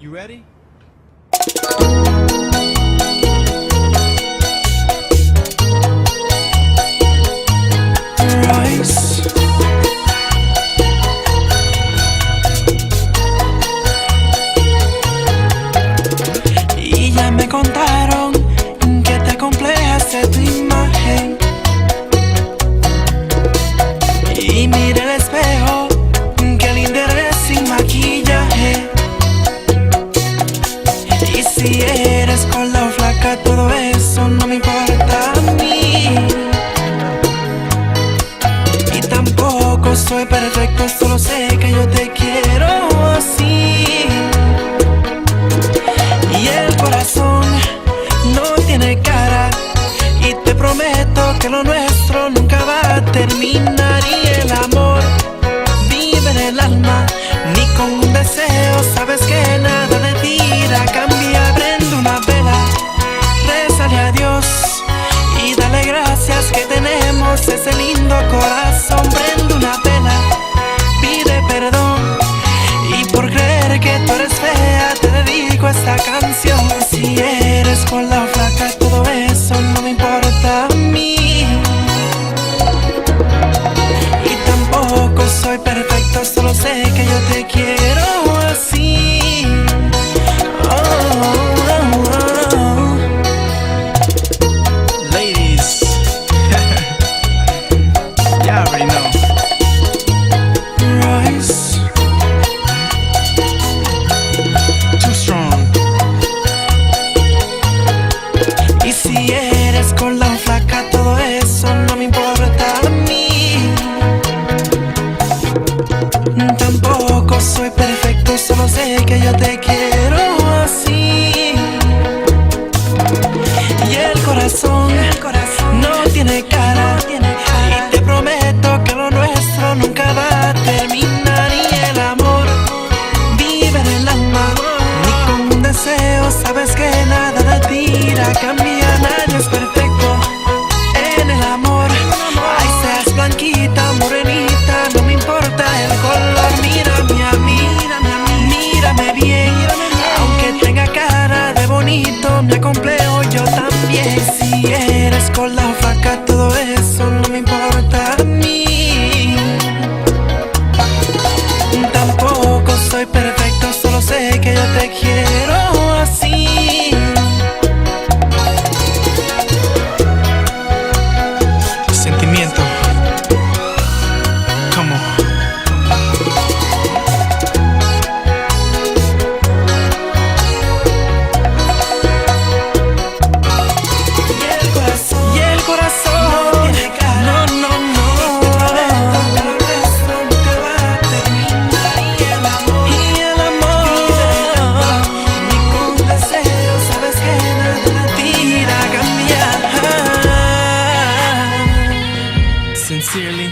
You ready? Royce. Y ya me contaron que te complejas de tu imagen. Y mira el espejo, que linda eres sin maquillaje. Y si eres gorda o flaca, todo eso no me importa a mí. Y tampoco soy perfecto, solo sé que yo te quiero así. Y el corazón no tiene cara, y te prometo que lo nuestro nunca va a terminar. Y el amor vive en el alma, ni con un deseo sabes que nada de ti irá a cambiar. Prende una vela, rézale a Dios y dale gracias que tenemos ese lindo corazón. Prende una vela, pide perdón, y por creer que tú eres fea te dedico esta canción. Si eres gorda o flaca, todo eso no me importa a mí. Y tampoco soy perfecto, solo sé que yo te quiero así. Oh, oh, oh. Ladies. Y'all already know. Royce. Too strong. Y si eres gorda o flaca, todo eso no me importa a mí. Tampoco soy perfecto, solo sé que yo te quiero así. Y el corazón no tiene cara, y te prometo que lo nuestro nunca va a terminar. Y el amor vive en el alma, ni con un deseo sabes que nada de ti irá a cambiar. Nadie es perfecto en el amor, ay, seas blanquita, morenita, no me importa el color. Mírame a mí, mírame bien, aunque tenga cara de bonito, me acomplejo yo también. Si eres gorda o flaca, todo eso no me importa a mí. Tampoco soy perfecto, solo sé que yo te quiero así. Sentimiento. Come on. Y el corazón no tiene cara, no, no, no. Y te prometo que lo nuestro nunca va a terminar. Y el amor, ni con un deseo sabes que nada de ti irá a cambiar. Sincerely,